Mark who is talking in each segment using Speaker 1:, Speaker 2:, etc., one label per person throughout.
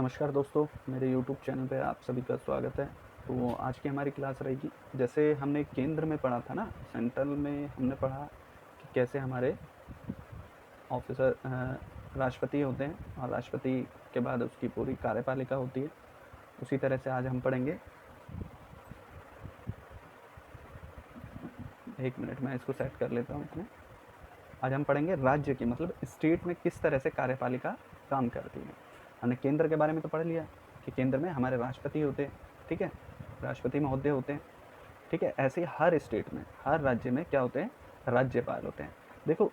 Speaker 1: नमस्कार दोस्तों, मेरे यूट्यूब चैनल पे आप सभी का स्वागत है। तो आज की हमारी क्लास रहेगी, जैसे हमने केंद्र में पढ़ा था ना, सेंट्रल में हमने पढ़ा कि कैसे हमारे ऑफिसर राष्ट्रपति होते हैं और राष्ट्रपति के बाद उसकी पूरी कार्यपालिका होती है। उसी तरह से आज हम पढ़ेंगे। एक मिनट में इसको सेट कर लेता हूँ इसमें। आज हम पढ़ेंगे राज्य की, मतलब स्टेट में किस तरह से कार्यपालिका काम करती है। हमने केंद्र के बारे में तो पढ़ लिया कि केंद्र में हमारे राष्ट्रपति होते हैं, ठीक है, राष्ट्रपति महोदय होते हैं, ठीक है। ऐसे ही हर स्टेट में, हर राज्य में क्या होते हैं, राज्यपाल होते हैं। देखो,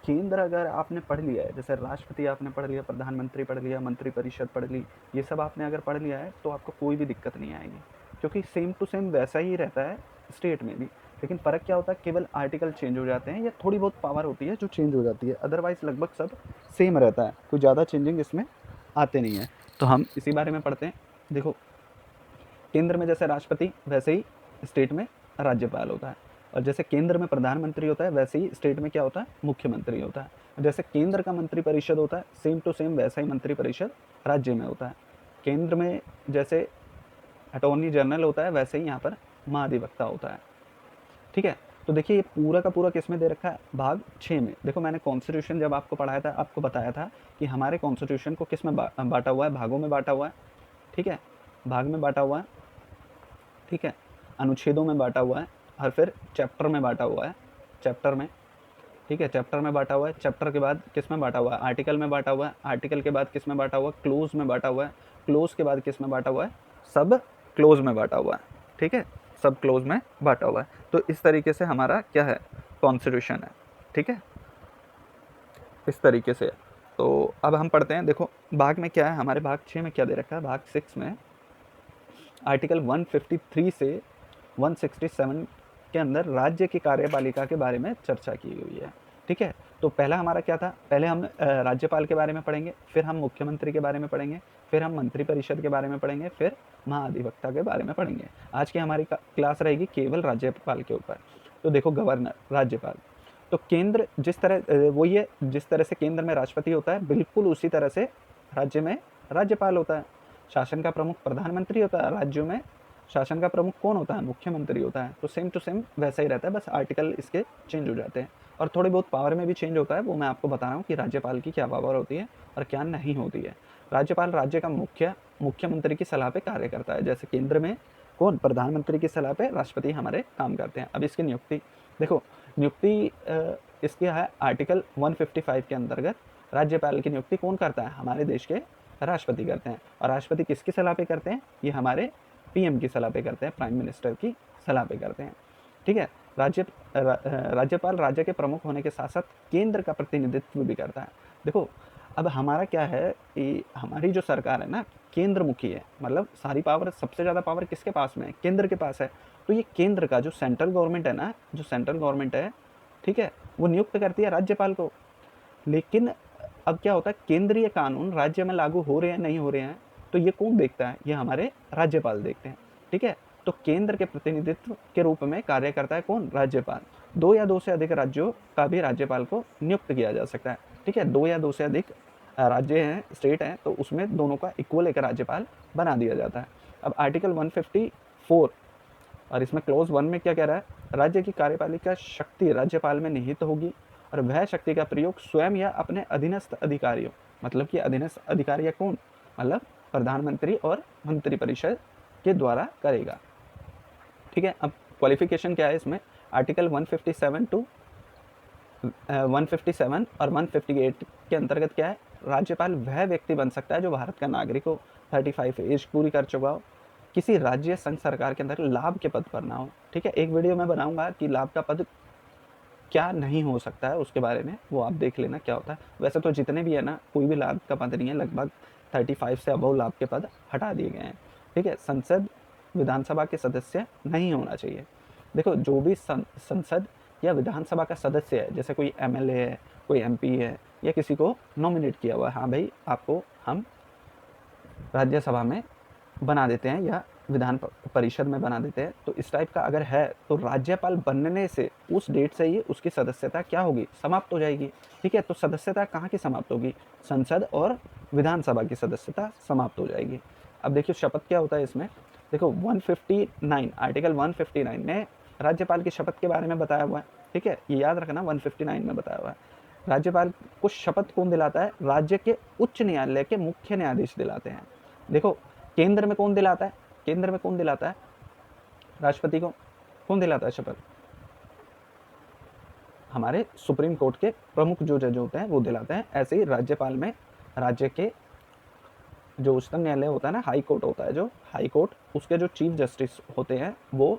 Speaker 1: केंद्र अगर आपने पढ़ लिया है, जैसे राष्ट्रपति आपने पढ़ लिया, प्रधानमंत्री पढ़ लिया, मंत्रिपरिषद पढ़ ली, ये सब आपने अगर पढ़ लिया है तो आपको कोई भी दिक्कत नहीं आएगी, क्योंकि सेम टू सेम वैसा ही रहता है स्टेट में भी। लेकिन फ़र्क क्या होता है, केवल आर्टिकल चेंज हो जाते हैं या थोड़ी बहुत पावर होती है जो चेंज हो जाती है, अदरवाइज लगभग सब सेम रहता है, कोई ज़्यादा चेंजिंग इसमें आते नहीं है। तो हम इसी बारे में पढ़ते हैं। देखो, केंद्र में जैसे राष्ट्रपति, वैसे ही स्टेट में राज्यपाल होता है, और जैसे केंद्र में प्रधानमंत्री होता है वैसे ही स्टेट में क्या होता है, मुख्यमंत्री होता है। जैसे केंद्र का मंत्रिपरिषद होता है, सेम टू सेम वैसा ही मंत्रिपरिषद राज्य में होता है। केंद्र में जैसे अटॉर्नी जनरल होता है, वैसे ही यहाँ पर महाधिवक्ता होता है, ठीक है। तो देखिए, ये पूरा का पूरा किस में दे रखा है, भाग 6 में। देखो, मैंने कॉन्स्टिट्यूशन जब आपको पढ़ाया था, आपको बताया था कि हमारे कॉन्स्टिट्यूशन को किस में बांटा हुआ है, भागों में बांटा हुआ है, ठीक है, भाग में बांटा हुआ है, ठीक है, अनुच्छेदों में बांटा हुआ है, और फिर चैप्टर में बांटा हुआ है, चैप्टर में, ठीक है, चैप्टर में बांटा हुआ है। चैप्टर के बाद किस में बांटा हुआ है, आर्टिकल में बांटा हुआ है। आर्टिकल के बाद किस में बांटा हुआ है, क्लोज में बांटा हुआ है। क्लोज के बाद किस में बांटा हुआ है, सब क्लोज में बांटा हुआ है, ठीक है, सब क्लोज में बांटा हुआ है। तो इस तरीके से हमारा क्या है, कॉन्स्टिट्यूशन है, ठीक है, इस तरीके से। तो अब हम पढ़ते हैं। देखो, भाग में क्या है, हमारे भाग 6 में क्या दे रखा है, भाग 6 में आर्टिकल 153 से 167 के अंदर राज्य की कार्यपालिका के बारे में चर्चा की हुई है, ठीक है। तो पहला हमारा क्या था, पहले हम राज्यपाल के बारे में पढ़ेंगे, फिर हम मुख्यमंत्री के बारे में पढ़ेंगे, फिर हम मंत्रिपरिषद के बारे में पढ़ेंगे, फिर महाधिवक्ता के बारे में पढ़ेंगे। आज की हमारी क्लास रहेगी केवल राज्यपाल के ऊपर। तो देखो, गवर्नर, राज्यपाल, तो केंद्र जिस तरह वही है, जिस तरह से केंद्र में राष्ट्रपति होता है, बिल्कुल उसी तरह से राज्य में राज्यपाल होता है। शासन का प्रमुख प्रधानमंत्री होता है, राज्यों में शासन का प्रमुख कौन होता है, मुख्यमंत्री होता है। तो सेम टू सेम वैसा ही रहता है, बस आर्टिकल इसके चेंज हो जाते हैं, और थोड़ी बहुत पावर में भी चेंज होता है। वो मैं आपको बता रहा हूँ कि राज्यपाल की क्या पावर होती है और क्या नहीं होती है। राज्यपाल राज्य का मुख्यमंत्री की सलाह पे कार्य करता है। जैसे केंद्र में कौन, प्रधानमंत्री की सलाह पे राष्ट्रपति हमारे काम करते हैं। अब इसकी नियुक्ति देखो, नियुक्ति इसकी है आर्टिकल 155 के अंतर्गत। राज्यपाल की नियुक्ति कौन करता है, हमारे देश के राष्ट्रपति करते हैं। और राष्ट्रपति किसकी सलाह पे करते हैं, ये हमारे पीएम की सलाह पे करते हैं, प्राइम मिनिस्टर की सलाह पे करते हैं, ठीक है। राज्यपाल राज्य के प्रमुख होने के साथ साथ केंद्र का प्रतिनिधित्व भी करता है। देखो, अब हमारा क्या है कि हमारी जो सरकार है ना, केंद्र मुखी है, मतलब सारी पावर, सबसे ज़्यादा पावर किसके पास में है, केंद्र के पास है। तो ये केंद्र का जो सेंट्रल गवर्नमेंट है ना, जो सेंट्रल गवर्नमेंट है, ठीक है, वो नियुक्त करती है राज्यपाल को। लेकिन अब क्या होता है, केंद्रीय कानून राज्य में लागू हो रहे हैं नहीं हो रहे हैं, तो ये कौन देखता है, ये हमारे राज्यपाल देखते हैं, ठीक है। तो केंद्र के प्रतिनिधित्व के रूप में कार्य करता है कौन, राज्यपाल। 2 या 2 से अधिक राज्यों का भी राज्यपाल को नियुक्त किया जा सकता है, ठीक है। 2 या 2 से अधिक राज्य हैं, स्टेट हैं, तो उसमें दोनों का इक्वल एक राज्यपाल बना दिया जाता है। अब आर्टिकल 154 और इसमें क्लोज 1 में क्या कह रहा है, राज्य की कार्यपालिका शक्ति राज्यपाल में निहित होगी, और वह शक्ति का प्रयोग स्वयं या अपने अधीनस्थ अधिकारियों, मतलब कि अधीनस्थ अधिकारी या कौन, मतलब प्रधानमंत्री और मंत्रिपरिषद के द्वारा करेगा, ठीक है। अब क्वालिफिकेशन क्या है इसमें, आर्टिकल 157 टू 157 और 158 के अंतर्गत क्या है, राज्यपाल वह व्यक्ति बन सकता है जो भारत का नागरिक हो, 35 एज पूरी कर चुका हो, किसी राज्य संघ सरकार के अंदर लाभ के पद पर ना हो, ठीक है। एक वीडियो में बनाऊंगा कि लाभ का पद क्या नहीं हो सकता है, उसके बारे में वो आप देख लेना क्या होता है। वैसे तो जितने भी है ना, कोई भी लाभ का पद नहीं है, लगभग 35 से अबव लाभ के पद हटा दिए गए हैं, ठीक है। संसद विधानसभा के सदस्य नहीं होना चाहिए। देखो, जो भी संसद या विधानसभा का सदस्य है, जैसे कोई एमएलए है, कोई एमपी है, या किसी को नॉमिनेट किया हुआ है, हाँ भाई आपको हम राज्यसभा में बना देते हैं या विधान परिषद में बना देते हैं, तो इस टाइप का अगर है तो राज्यपाल बनने से उस डेट से ही उसकी सदस्यता क्या होगी, समाप्त हो जाएगी। ठीक है, तो सदस्यता कहाँ की समाप्त होगी, संसद और विधानसभा की सदस्यता समाप्त हो जाएगी। अब देखिए शपथ क्या होता है इसमें, देखो 159 आर्टिकल 159 में राज्यपाल की शपथ के बारे में बताया हुआ है। ठीक है, ये याद रखना 159 में बताया हुआ है। राज्यपाल को शपथ कौन दिलाता है, राज्य के उच्च न्यायालय के मुख्य न्यायाधीश दिलाते हैं। देखो केंद्र में कौन दिलाता है, केंद्र में कौन दिलाता है, राष्ट्रपति को कौन दिलाता है शपथ, हमारे सुप्रीम कोर्ट के प्रमुख जो जज होते हैं वो दिलाते हैं। ऐसे ही राज्यपाल में राज्य के जो उच्चतम न्यायालय होता है ना, हाई कोर्ट होता है, जो हाई कोर्ट उसके जो चीफ जस्टिस होते हैं वो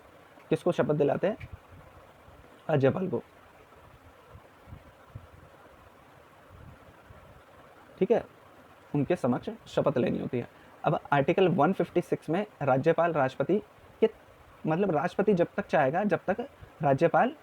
Speaker 1: किसको शपथ दिलाते हैं, राज्यपाल को। ठीक है, उनके समक्ष शपथ लेनी होती है। अब आर्टिकल 156 में राज्यपाल राष्ट्रपति के मतलब राष्ट्रपति जब तक चाहेगा जब तक राज्यपाल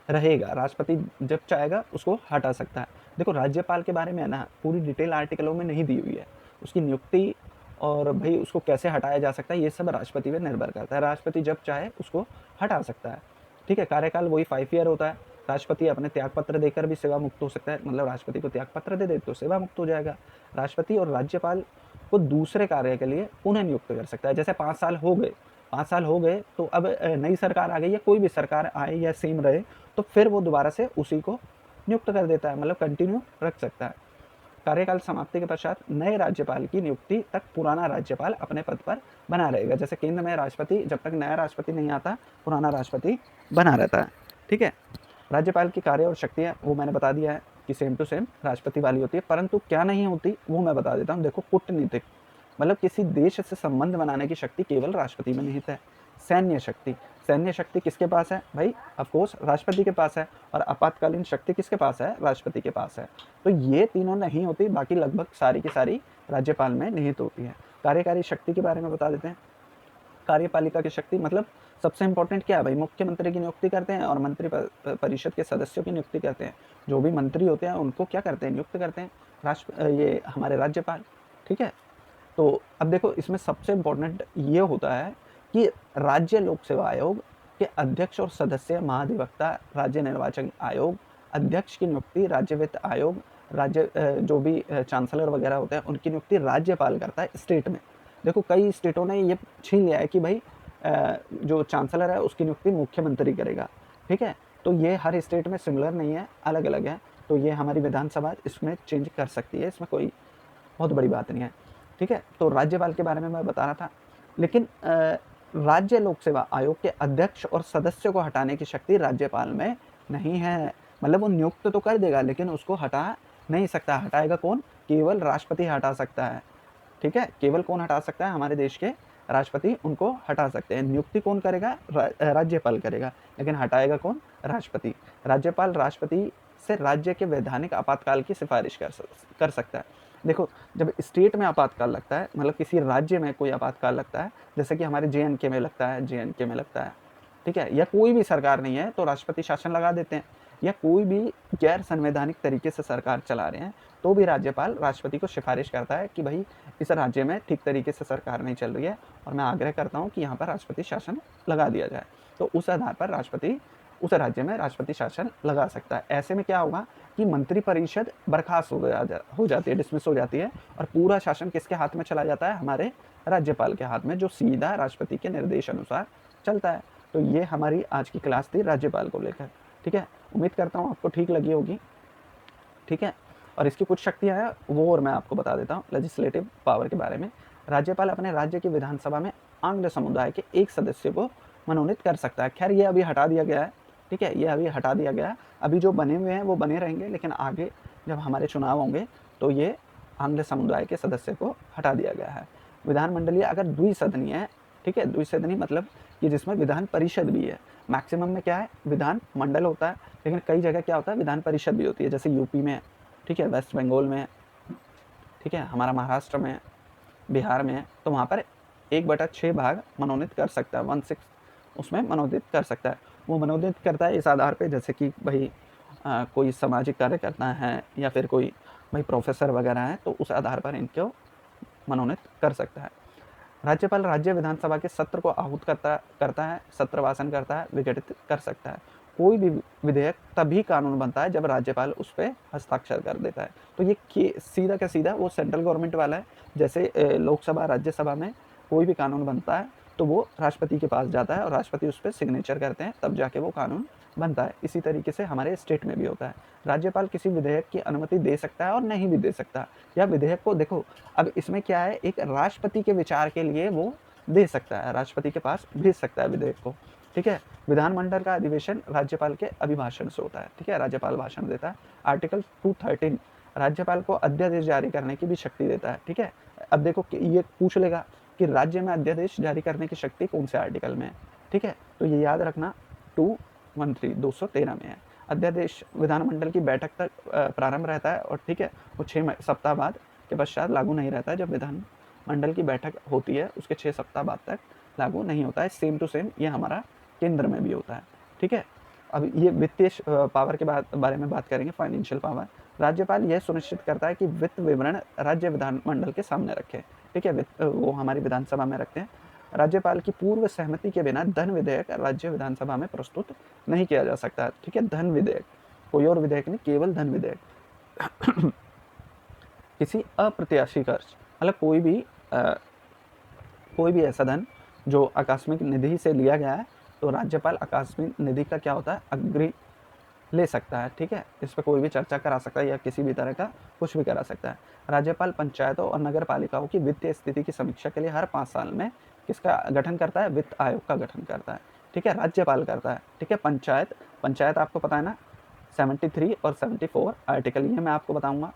Speaker 1: रहेगा, राष्ट्रपति जब चाहेगा उसको हटा सकता है। देखो राज्यपाल के बारे में है ना पूरी डिटेल आर्टिकलों में नहीं दी हुई है, उसकी नियुक्ति और भाई उसको कैसे हटाया जा सकता है ये सब राष्ट्रपति पर निर्भर करता है। राष्ट्रपति जब चाहे उसको हटा सकता है। ठीक है, कार्यकाल वही 5 ईयर होता है। राष्ट्रपति अपने त्यागपत्र देकर भी सेवा मुक्त हो सकता है, मतलब राष्ट्रपति को त्यागपत्र दे दे तो सेवा मुक्त हो जाएगा। राष्ट्रपति और राज्यपाल को दूसरे कार्य के लिए पुनः नियुक्त कर सकता है। जैसे 5 साल हो गए, 5 साल हो गए तो अब नई सरकार आ गई है, कोई भी सरकार आए या सेम रहे तो फिर वो दोबारा से उसी को नियुक्त कर देता है, मतलब कंटिन्यू रख सकता है। कार्यकाल समाप्ति के पश्चात नए राज्यपाल की नियुक्ति तक पुराना राज्यपाल अपने पद पर बना रहेगा। जैसे केंद्र में राष्ट्रपति, जब तक नया राष्ट्रपति नहीं आता पुराना राष्ट्रपति बना रहता है। ठीक है, राज्यपाल की कार्य और शक्तियाँ वो मैंने बता दिया है कि सेम टू सेम राष्ट्रपति वाली होती है, परंतु क्या नहीं होती वो मैं बता देता हूँ। देखो कूटनीतिक मतलब किसी देश से संबंध बनाने की शक्ति केवल राष्ट्रपति में निहित है। सैन्य शक्ति, सैन्य शक्ति किसके पास है भाई, ऑफकोर्स राष्ट्रपति के पास है। और आपातकालीन शक्ति किसके पास है, राष्ट्रपति के पास है। तो ये तीनों नहीं होती, बाकी लगभग सारी की सारी राज्यपाल में निहित होती है। कार्यकारी शक्ति के बारे में बता देते हैं। कार्यपालिका की शक्ति मतलब सबसे इंपॉर्टेंट क्या है भाई, मुख्यमंत्री की नियुक्ति करते हैं और मंत्री परिषद के सदस्यों की नियुक्ति करते हैं। जो भी मंत्री होते हैं उनको क्या करते हैं, नियुक्त करते हैं ये हमारे राज्यपाल। ठीक है, तो अब देखो इसमें सबसे इम्पोर्टेंट ये होता है कि राज्य लोक सेवा आयोग के अध्यक्ष और सदस्य महाधिवक्ता, राज्य निर्वाचन आयोग, अध्यक्ष की नियुक्ति राज्य वित्त आयोग, राज्य जो भी चांसलर वगैरह होते हैं उनकी नियुक्ति राज्यपाल करता है स्टेट में। देखो कई स्टेटों ने ये छीन लिया है कि भाई जो चांसलर है उसकी नियुक्ति मुख्यमंत्री करेगा। ठीक है, तो ये हर स्टेट में सिमिलर नहीं है, अलग अलग है। तो ये हमारी विधानसभा इसमें चेंज कर सकती है, इसमें कोई बहुत बड़ी बात नहीं है। ठीक है, तो राज्यपाल के बारे में मैं बता रहा था। लेकिन राज्य लोक सेवा आयोग के अध्यक्ष और सदस्य को हटाने की शक्ति राज्यपाल में नहीं है। मतलब वो नियुक्त तो कर देगा लेकिन उसको हटा नहीं सकता। हटाएगा कौन, केवल राष्ट्रपति हटा सकता है। ठीक है, केवल कौन हटा सकता है, हमारे देश के राष्ट्रपति उनको हटा सकते हैं। नियुक्ति कौन करेगा, राज्यपाल करेगा, लेकिन हटाएगा कौन, राष्ट्रपति। राज्यपाल राष्ट्रपति से राज्य के वैधानिक आपातकाल की सिफारिश कर सकता है। देखो जब स्टेट में आपातकाल लगता है, मतलब किसी राज्य में कोई आपातकाल लगता है, जैसे कि हमारे JNK में लगता है, JNK में लगता है, ठीक है, या कोई भी सरकार नहीं है तो राष्ट्रपति शासन लगा देते हैं, या कोई भी गैर संवैधानिक तरीके से सरकार चला रहे हैं तो भी राज्यपाल राष्ट्रपति को सिफारिश करता है कि भाई इस राज्य में ठीक तरीके से सरकार नहीं चल रही है और मैं आग्रह करता हूँ कि यहाँ पर राष्ट्रपति शासन लगा दिया जाए। तो उस आधार पर राष्ट्रपति उस राज्य में राष्ट्रपति शासन लगा सकता है। ऐसे में क्या होगा कि मंत्रिपरिषद बर्खास्त हो जाती है, डिसमिस हो जाती है और पूरा शासन किसके हाथ में चला जाता है, हमारे राज्यपाल के हाथ में, जो सीधा राष्ट्रपति के निर्देश अनुसार चलता है। तो ये हमारी आज की क्लास थी राज्यपाल को लेकर। ठीक है, उम्मीद करता हूँ आपको ठीक लगी होगी। ठीक है, और इसकी कुछ शक्तियाँ हैं वो और मैं आपको बता देता हूँ। लेजिस्लेटिव पावर के बारे में, राज्यपाल अपने राज्य की विधानसभा में आंग्ल समुदाय के एक सदस्य को मनोनीत कर सकता है। खैर ये अभी हटा दिया गया है। ठीक है, ये अभी हटा दिया गया है। अभी जो बने हुए हैं वो बने रहेंगे, लेकिन आगे जब हमारे चुनाव होंगे तो ये आंग्ल समुदाय के सदस्य को हटा दिया गया है। विधानमंडलीय अगर द्विसदनीय है, ठीक है, द्विसदनीय मतलब कि जिसमें विधान परिषद भी है। मैक्सिमम में क्या है, विधान मंडल होता है, लेकिन कई जगह क्या होता है, विधान परिषद भी होती है। जैसे यूपी में, ठीक है, वेस्ट बंगाल में, ठीक है, हमारा महाराष्ट्र में, बिहार में, तो वहाँ पर 1/6 भाग मनोनीत कर सकता है, 1/6 उसमें मनोनीत कर सकता है। वो मनोनीत करता है इस आधार पे, जैसे कि भाई कोई सामाजिक कार्यकर्ता है या फिर कोई भाई प्रोफेसर वगैरह है, तो उस आधार पर इनको मनोनीत कर सकता है। राज्यपाल राज्य विधानसभा के सत्र को आहूत करता है, सत्र भाषण करता है, विघटित कर सकता है। कोई भी विधेयक तभी कानून बनता है जब राज्यपाल उस पर हस्ताक्षर कर देता है। तो ये सीधा का सीधा वो सेंट्रल गवर्नमेंट वाला है। जैसे लोकसभा राज्यसभा में कोई भी कानून बनता है तो वो राष्ट्रपति के पास जाता है और राष्ट्रपति उस पर सिग्नेचर करते हैं, तब जाके वो कानून बनता है। इसी तरीके से हमारे स्टेट में भी होता है। राज्यपाल किसी विधेयक की अनुमति दे सकता है और नहीं भी दे सकता। या विधेयक को देखो, अब इसमें क्या है, एक राष्ट्रपति के विचार के लिए वो दे सकता है, राष्ट्रपति के पास भेज सकता है विधेयक को। ठीक है। विधानमंडल का अधिवेशन राज्यपाल के अभिभाषण से होता है। ठीक है, राज्यपाल भाषण देता है। आर्टिकल 213 राज्यपाल को अध्यादेश जारी करने की भी शक्ति देता है। ठीक है। अब देखो ये पूछ लेगा कि राज्य में अध्यादेश जारी करने की शक्ति कौन से आर्टिकल में है। ठीक है, तो ये याद रखना 213 में है। अध्यादेश विधानमंडल की बैठक तक प्रारंभ रहता है और ठीक है, वो 6 सप्ताह बाद के पश्चात लागू नहीं रहता है। जब विधानमंडल की बैठक होती है उसके 6 सप्ताह बाद तक लागू नहीं होता है। सेम टू सेम ये हमारा केंद्र में भी होता है। ठीक है। अब ये वित्तीय पावर के बारे में बात करेंगे, फाइनेंशियल पावर। राज्यपाल यह सुनिश्चित करता है कि वित्त विवरण राज्य विधानमंडल के सामने रखे। ठीक है, वो हमारी विधानसभा में रखते हैं। राज्यपाल की पूर्व सहमति के बिना धन विधेयक राज्य विधानसभा में प्रस्तुत नहीं किया जा सकता। ठीक है, धन विधेयक, कोई और विधेयक नहीं, केवल धन विधेयक। किसी अप्रत्याशी खर्च, मतलब कोई भी ऐसा धन जो आकस्मिक निधि से लिया गया है, तो राज्यपाल आकस्मिक निधि का क्या होता है, अग्रिम ले सकता है। ठीक है, इस पर कोई भी चर्चा करा सकता है या किसी भी तरह का कुछ भी करा सकता है। राज्यपाल पंचायतों और नगर पालिकाओं की वित्तीय स्थिति की समीक्षा के लिए हर 5 साल में किसका गठन करता है, वित्त आयोग का गठन करता है। ठीक है, राज्यपाल करता है। ठीक है, पंचायत आपको पता है ना, 73 और 74 आर्टिकल, ये मैं आपको बताऊंगा।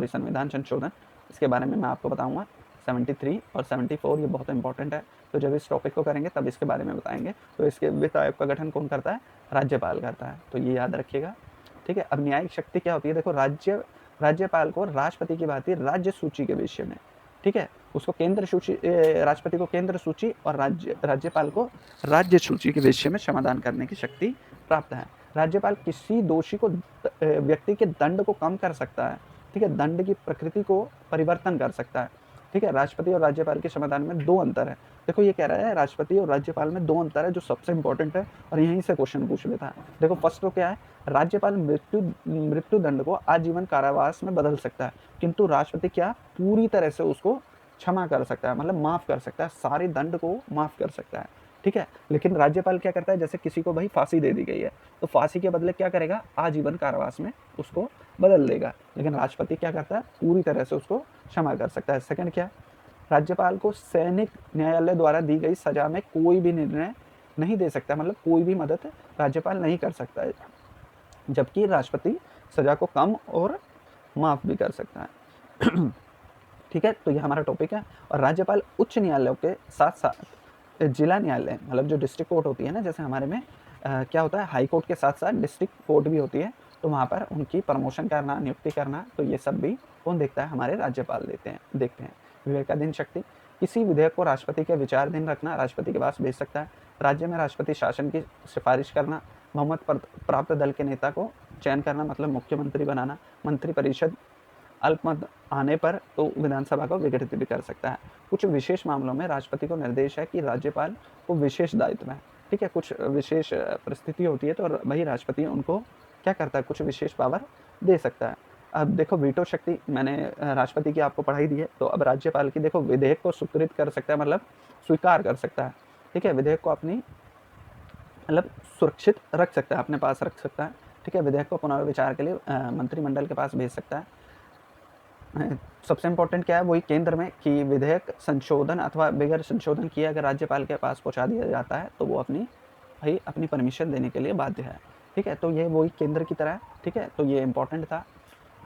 Speaker 1: संविधान संशोधन, इसके बारे में मैं आपको बताऊंगा। 73 और 74 ये बहुत इंपॉर्टेंट है, तो जब इस टॉपिक को करेंगे तब इसके बारे में बताएंगे। तो इसके वित्त आयोग का गठन कौन करता है, राज्यपाल करता है, तो ये याद रखिएगा। ठीक है। अब न्यायिक शक्ति क्या होती है, देखो राज्यपाल को राष्ट्रपति की भांति राज्य सूची के विषय में, ठीक है, उसको केंद्र सूची, राष्ट्रपति को केंद्र सूची और राज्यपाल को राज्य सूची के विषय में समाधान करने की शक्ति प्राप्त है। राज्यपाल किसी दोषी को व्यक्ति के दंड को कम कर सकता है। ठीक है, दंड की प्रकृति को परिवर्तन कर सकता है। ठीक है, राष्ट्रपति और राज्यपाल के समाधान में 2 अंतर है। देखो ये कह रहा है राष्ट्रपति और राज्यपाल में 2 अंतर है, जो सबसे इंपॉर्टेंट है और यहीं से क्वेश्चन पूछ लेता है। देखो फर्स्ट तो क्या है, राज्यपाल मृत्यु दंड को आजीवन कारावास में बदल सकता है, किंतु राष्ट्रपति क्या पूरी तरह से उसको क्षमा कर सकता है, मतलब माफ कर सकता है, सारे दंड को माफ कर सकता है। ठीक है, लेकिन राज्यपाल क्या करता है, जैसे किसी को भाई फांसी दे दी गई है तो फांसी के बदले क्या करेगा, आजीवन कारावास में उसको बदल देगा। लेकिन राष्ट्रपति क्या करता है, पूरी तरह से उसको क्षमा कर सकता है। सेकंड क्या, राज्यपाल को सैनिक न्यायालय द्वारा दी गई सजा में कोई भी निर्णय नहीं दे सकता, मतलब कोई भी मदद राज्यपाल नहीं कर सकता है, जबकि राष्ट्रपति सजा को कम और माफ भी कर सकता है। ठीक है, तो ये हमारा टॉपिक है। और राज्यपाल उच्च न्यायालयों के साथ साथ जिला न्यायालय, मतलब जो डिस्ट्रिक्ट कोर्ट होती है ना, जैसे हमारे में क्या होता है, हाई कोर्ट के साथ साथ डिस्ट्रिक्ट कोर्ट भी होती है, तो वहाँ पर उनकी प्रमोशन करना, नियुक्ति करना, तो ये सब भी कौन देखता है, हमारे राज्यपाल देखते हैं। विवेकाधीन शक्ति, किसी विधेयक को राष्ट्रपति के विचाराधीन रखना, राष्ट्रपति के पास भेज सकता है। राज्य में राष्ट्रपति शासन की सिफारिश करना, बहुमत प्राप्त दल के नेता को चयन करना, मतलब मुख्यमंत्री बनाना। मंत्रिपरिषद अल्पमत आने पर तो विधानसभा को विघटित भी कर सकता है। कुछ विशेष मामलों में राष्ट्रपति को निर्देश है कि राज्यपाल को विशेष दायित्व है। ठीक है, कुछ विशेष परिस्थिति होती है तो वही राष्ट्रपति उनको क्या करता है, कुछ विशेष पावर दे सकता है। अब देखो वीटो शक्ति मैंने राष्ट्रपति की आपको पढ़ाई दी है, तो अब राज्यपाल की देखो, विधेयक को स्वीकृत कर सकता है, मतलब स्वीकार कर सकता है। ठीक है, विधेयक को अपनी मतलब सुरक्षित रख सकता है, अपने पास रख सकता है। ठीक है, विधेयक को पुनर्विचार के लिए मंत्रिमंडल के पास भेज सकता है। सबसे इम्पोर्टेंट क्या है, वही केंद्र में कि विधेयक संशोधन अथवा बगैर संशोधन किए अगर राज्यपाल के पास पहुंचा दिया जाता है तो वो अपनी परमिशन देने के लिए बाध्य है। ठीक है, तो ये वही केंद्र की तरह है। ठीक है, तो ये इंपॉर्टेंट था।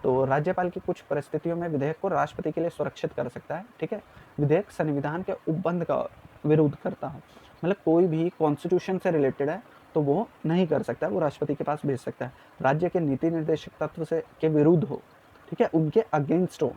Speaker 1: तो राज्यपाल की कुछ परिस्थितियों में विधेयक को राष्ट्रपति के लिए सुरक्षित कर सकता है। ठीक है, विधेयक संविधान के उपबंध का विरोध करता हो, मतलब कोई भी कॉन्स्टिट्यूशन से रिलेटेड है तो वो नहीं कर सकता, वो राष्ट्रपति के पास भेज सकता है। राज्य के नीति निर्देशक तत्व से के विरुद्ध हो, ठीक है, उनके अगेंस्ट हो,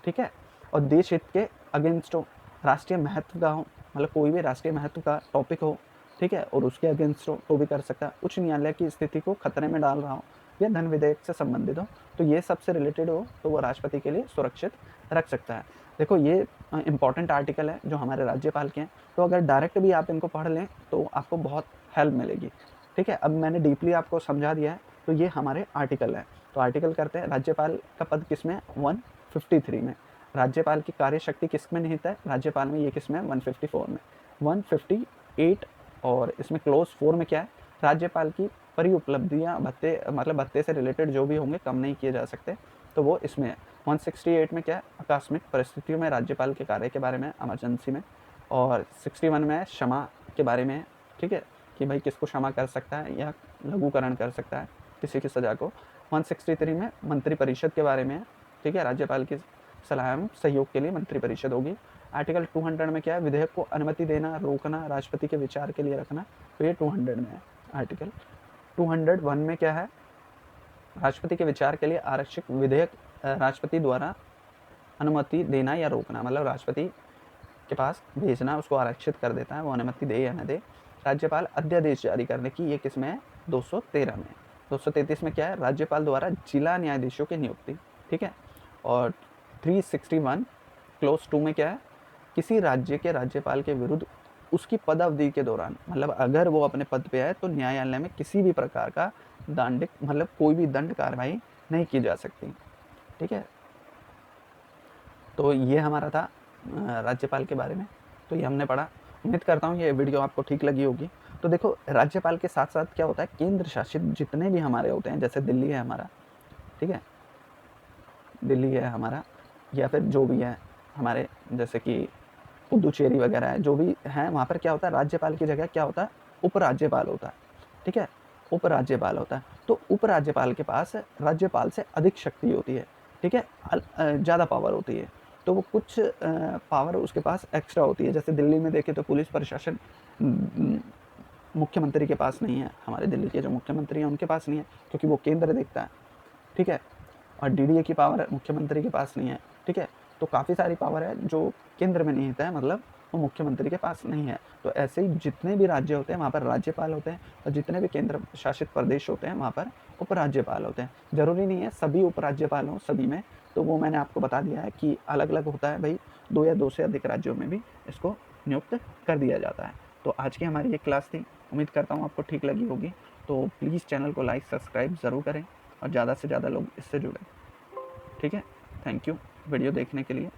Speaker 1: ठीक है, और देश हित के अगेंस्ट हो, राष्ट्रीय महत्व का हो, मतलब कोई भी राष्ट्रीय महत्व का टॉपिक हो, ठीक है, और उसके अगेंस्ट हो तो भी कर सकता है। उच्च न्यायालय की स्थिति को खतरे में डाल रहा हो या धन विधेयक से संबंधित हो, तो ये सबसे रिलेटेड हो तो वो राष्ट्रपति के लिए सुरक्षित रख सकता है। देखो ये इम्पॉर्टेंट आर्टिकल है जो हमारे राज्यपाल के हैं, तो अगर डायरेक्ट भी आप इनको पढ़ लें तो आपको बहुत हेल्प मिलेगी। ठीक है, अब मैंने डीपली आपको समझा दिया है, तो ये हमारे आर्टिकल है। तो आर्टिकल करते हैं, राज्यपाल का पद किस में, 153 में। राज्यपाल की कार्यशक्ति किस में निहित है, राज्यपाल में, ये किस में, 154 में। 158 और इसमें क्लोज 4 में क्या है, राज्यपाल की परिउपलब्धियाँ, भत्ते, मतलब भत्ते से रिलेटेड जो भी होंगे कम नहीं किए जा सकते, तो वो इसमें है। 168 में क्या है, आकस्मिक परिस्थितियों में राज्यपाल के कार्य के बारे में, इमरजेंसी में। और 61 में क्षमा के बारे में, ठीक है, कि भाई किसको क्षमा कर सकता है या लघुकरण कर सकता है किसी की सज़ा को। 163 में मंत्रिपरिषद के बारे में, ठीक है, राज्यपाल की सलाह एवं सहयोग के लिए मंत्रिपरिषद होगी। आर्टिकल 200 में क्या है, विधेयक को अनुमति देना, रोकना, राष्ट्रपति के विचार के लिए रखना, तो ये 200 में है। आर्टिकल 201 में क्या है, राष्ट्रपति के विचार के लिए आरक्षित विधेयक राष्ट्रपति द्वारा अनुमति देना या रोकना, मतलब राष्ट्रपति के पास भेजना, उसको आरक्षित कर देता है, वो अनुमति दे या न दे। राज्यपाल अध्यादेश जारी करने की, ये किस में है, 213 में। 233 में क्या है, राज्यपाल द्वारा जिला न्यायाधीशों की नियुक्ति, ठीक है। और 361 क्लोज 2 में क्या है, किसी राज्य के राज्यपाल के विरुद्ध उसकी पदावधि के दौरान, मतलब अगर वो अपने पद पे है तो न्यायालय में किसी भी प्रकार का दंडिक, मतलब कोई भी दंड कार्रवाई नहीं की जा सकती, ठीक है। तो ये हमारा था राज्यपाल के बारे में, तो ये हमने पढ़ा। उम्मीद करता हूँ ये वीडियो आपको ठीक लगी होगी। तो देखो, राज्यपाल के साथ साथ क्या होता है, केंद्र शासित जितने भी हमारे होते हैं, जैसे दिल्ली है हमारा, ठीक है, दिल्ली है हमारा, या फिर जो भी है हमारे, जैसे कि पुदुचेरी वगैरह है, जो भी है, वहाँ पर क्या होता है, राज्यपाल की जगह क्या होता है, उपराज्यपाल होता है, ठीक है, उपराज्यपाल होता है। तो उपराज्यपाल के पास राज्यपाल से अधिक शक्ति होती है, ठीक है, ज़्यादा पावर होती है, तो वो कुछ पावर उसके पास एक्स्ट्रा होती है। जैसे दिल्ली में देखें तो पुलिस प्रशासन मुख्यमंत्री के पास नहीं है, हमारे दिल्ली के जो मुख्यमंत्री हैं उनके पास नहीं है, क्योंकि वो केंद्र देखता है, ठीक है। और डीडीए की पावर मुख्यमंत्री के पास नहीं है, ठीक है। तो काफ़ी सारी पावर है जो केंद्र में निहित है, मतलब वो मुख्यमंत्री के पास नहीं है। तो ऐसे ही जितने भी राज्य होते हैं वहाँ पर राज्यपाल होते हैं, और जितने भी केंद्र शासित प्रदेश होते हैं वहाँ पर उपराज्यपाल होते हैं। ज़रूरी नहीं है सभी उपराज्यपाल हों सभी में, तो वो मैंने आपको बता दिया है कि अलग अलग होता है भाई, 2 या 2 से अधिक राज्यों में भी इसको नियुक्त कर दिया जाता है। तो आज की हमारी ये क्लास थी, उम्मीद करता हूँ आपको ठीक लगी होगी। तो प्लीज़ चैनल को लाइक सब्सक्राइब ज़रूर करें और ज़्यादा से ज़्यादा लोग इससे जुड़ें, ठीक है। थैंक यू वीडियो देखने के लिए।